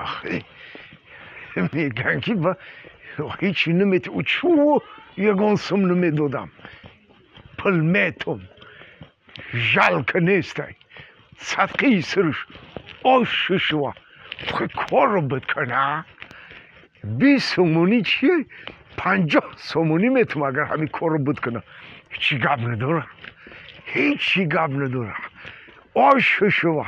آخه میگن که با هیچی نمیت اوچو یگان سم نمیدادم پلمتم جلک نیستی صدقی سرش آششوا کار رو بکنه 20 سومونی چیه 50 سومونی میتونم اگر همین کار رو بکنه هیچی گپ نداره هیچی گپ نداره آششوا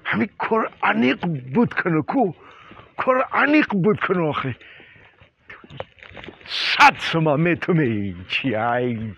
همین کار انیق بکنه کو کار انیق بکنه آخه 100 سوم میتونه چی ای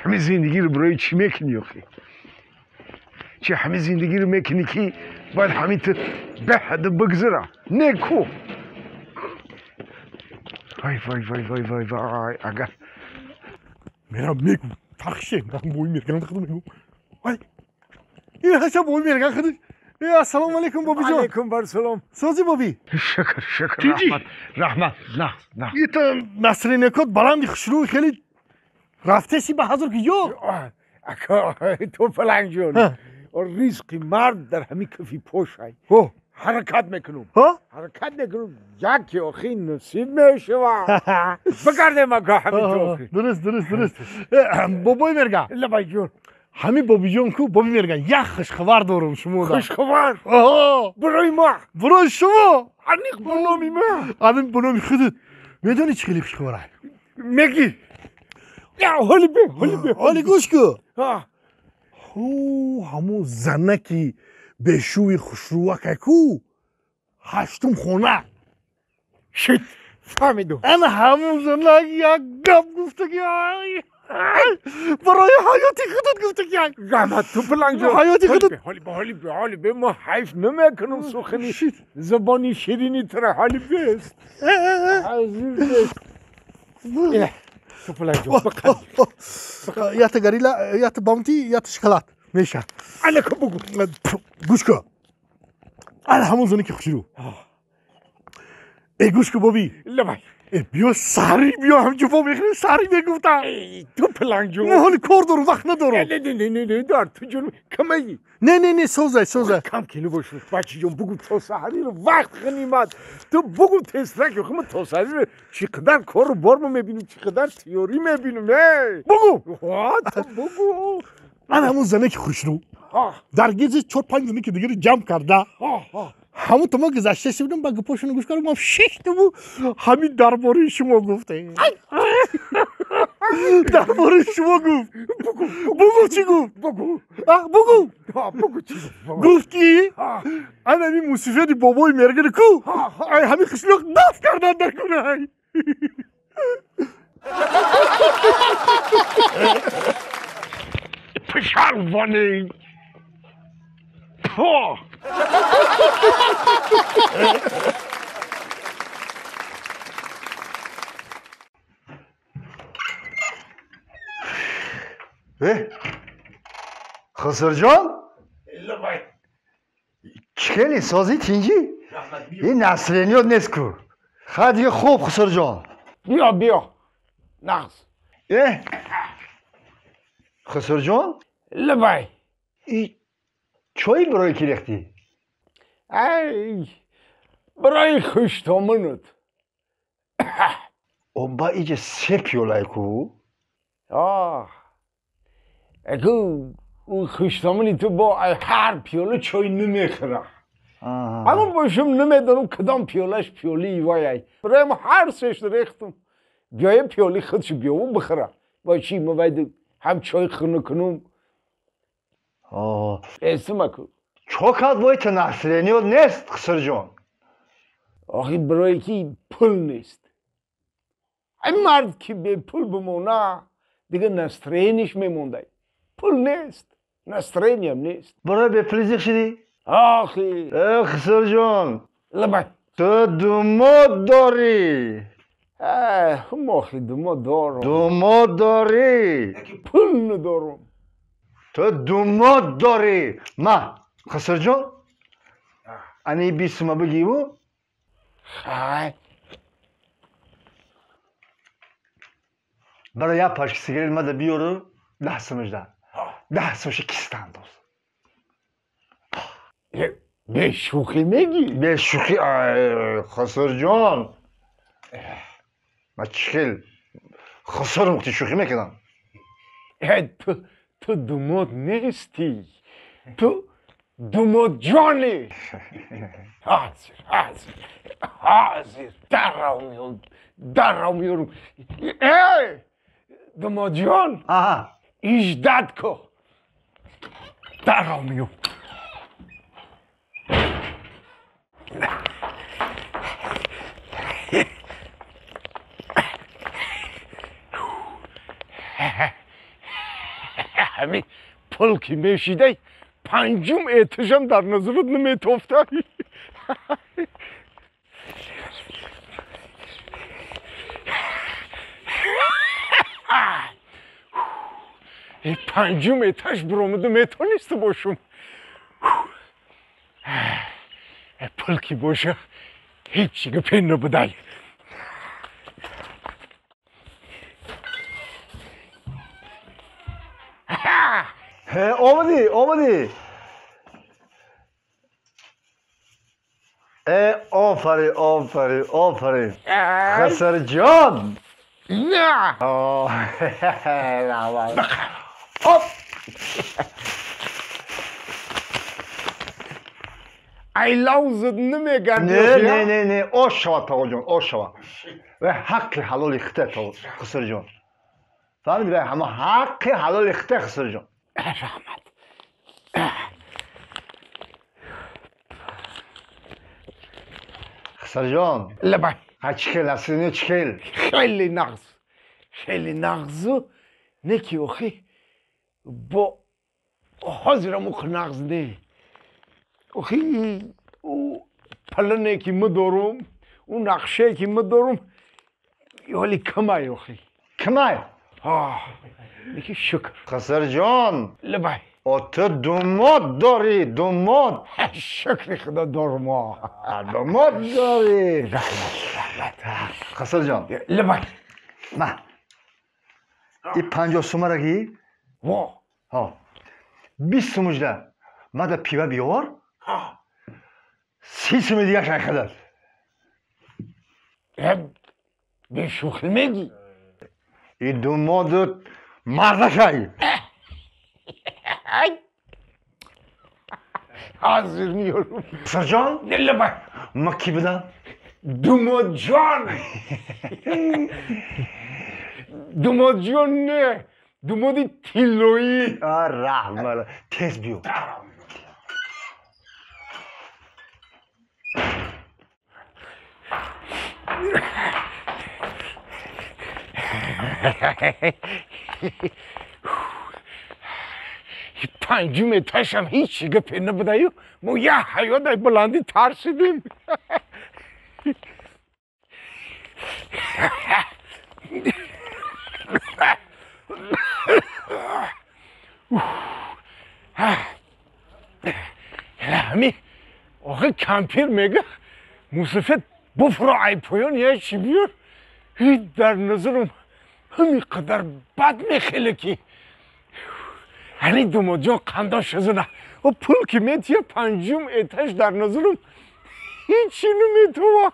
همین زندگی رو برای چی میکنی آخه چه همین زندگی رو میکنی که باید همین تو به حد بگذره نه کو وای وای وای وای وای وای اگر میرم میگم تخشه من بوی میرگم خودم میگم وای این هاشا بوی میرگم خودش السلام علیکم بابی جان علیکم بر سلام سازی بابی شکر چیجی؟ رحمت نه یه تا مسئله نکات بلندی خشرو خیلی رفته سی به حضور که یو اکا تو فلنگ جون ریسقی مرد در همین کفی پوشای حرکت میکنم حرکت میکنم یکی آخی نصیب میشه بگرده مگه همین تو درست بابای مرگا لبای جون همین بابی جان کو بابی مرگا یک خوشخبر دارم شما دا خوشخبر برای ما برای شما انیق بنامی ما همین بنامی خودت میدونی چه خیلی خوشخبره میگی یا حالی گوش کو همون زنکی بشوی خوشروکه کو هشتم خونه شیت فهمیدم انا همون زنک یک گپ گفته که برای حیاتی خودت گفته که رحمت تو فلنگ جون حیاتی خودت حالی به ما حیف نمیکنم سخنی زبانی شیرینی تره حالی بست عزیز بست تو فلنگ جون بقدر یا تا گریلا یا تا باونتی یا تا شکلات میشه علیکم بگو گوش کن انا همون زنکی خوشرو ای گوش کن بابی لبای بیا سری بیا همجا با میخوری سری بگفتم تو پلنگ جون نه حالی کار دارم وقت ندارم نه دار تو جون کمی نه سوزه کم کلو باشه بچه جون بگو تو سحری رو وقت غنیمت تو بگو تسترک خب تو سحری رو چقدر کار رو بار ما میبینیم چقدر تیوری میبینیم بگو تو بگو من همون زنه که خوشرو در گیز 4-5 زنه که دیگه رو جمع کرده همون تو ما گذشته شدیم با گپاشونو گوش کردم شش تو همین درباره شما گفته درباره شما گفت بگو چی گفت بگو چی گفت کی انا همین موسیقی بابای مرگن کو همین خشلوق دف کردن در کنه پشروانی پا خسر جان خیلی سازی تینجی این نصرانیات نیست کو خیلی خوب خسر جان بیا نقص خسر جان لبای ای چایی برای کی ریختی ای برای خوشتامنت اون با ایجا 3 پیولای کو اگه اون خوشتامنی تو با هر پیوله چای نمیخوره اما باشم نمیدانم کدام پیولش پیولی وای برای ما هر سهش ریختم بیای پیولی خودش بیاون بخوره با چی موید هم چای خونه کنم اسم کو چوکات باید تا نصرانیات نیست خسر جان آخی برای کی پول نیست این مرد که به پول بمونه دیگه نصرانیش میمونده پول نیست نصرانی هم نیست برای به پلیزیق شدی؟ آخی خسر جان لبای تو دوماد داری هم آخی دوماد دارم دوماد داری اگه پول ندارم تو دوماد داری ما خسر جان انی 20 ما بگیو خای برای یک پاشک سیگریت ما ده بیارو 10 سمش ده 10 سمش کیست انداز به شوخی میگی؟ به شوخی خسر جان من چخیل خسر مختی شوخی میکنم تو دوماد نیستی تو دوماد جانی حاضر در را میارم ای دوماد جان آها ایجداد کو در را میارم همین پل که میشیده پنجم اتشم در نظرت نمیتوفته پنجم اتش برآمده میتونست باشم پل که باشه هیچی که پین نبوده آمدی آفرین خسر جان نه ای لوزت نمیگن نه آش شود تاقل جان آش شود و حق حلال اخته تاقل خسر جان فهمید همه حق حلال اخته خسر جان رحمت خسر جان لبای چکل اصلی چکل خیلی نغزو نکی اخی با حاضرم اخ نغز نه اخی او پلنه که مدارم او نقشه که مدارم ولی کمای اخی کمای نکی شکر خسر جان لبای تو دوماد داری دوماد شکر خدا دارم دوماد داری رحمت خسر جان لبای نه این 50 سومه را گی 20 سومجده مده پیوه بیار 30 سومه دیگه شایخه داد به شوخی میگی این دومادت مرده شایی حاضر میارم خسر جان لبای ما کی بدم دوماد جان دوماد جان نه دوماد تیلویی رحمت تیز بیو پنجم اتشم هیچی که پی نبوده ما یه حیات بلندی ترسیدیم همین آخه کمپیر میگه موسیفت بفرا ای پایان یه چی بیار در نظرم همین قدر بد میخیله که هنی دوماد جان قنداش ازونه و پول که میتیه پنجم اتش در نظرم هیچی نمیتوه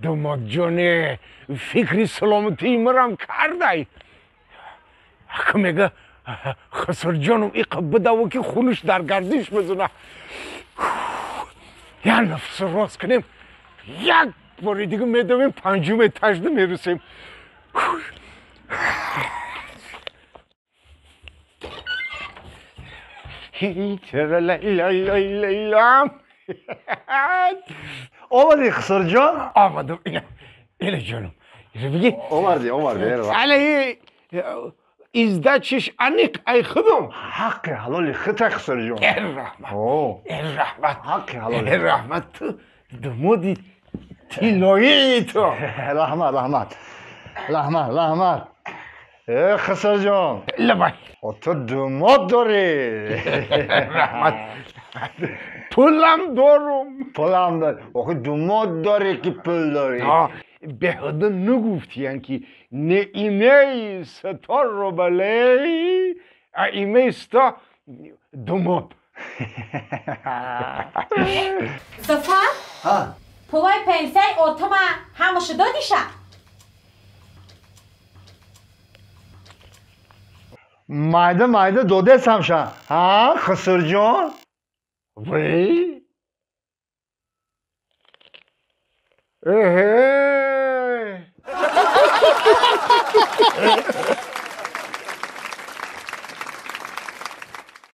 دوماد جانه فکری سلامتی مرم کرده که میگه خسر جانم ایقا بدو که خونش در گردش بزنه یا نفس راست کنیم یک باری دیگه میدویم پنجم اتش میرسیم چرا لیلام آمدی خسر جان آمدم اینه جانم اینه بگی آمدی علی ازده چش انیق ای خودم حق حلال خطه خسر جان رحمت حق حلال رحمت تو دمودی تیلایی تو رحمت خسر جان لبای تو دوماد داری رحمت پولم داری آخه دوماد داری که پول داری به خدا نگفتی که نه ایمه ستار رو بله ایمه استا دوماد Zafar, pulay pensay ortama hamışı dönüşe. mayda dode samşa. Ha, Kısırcan? Vay. Ehe.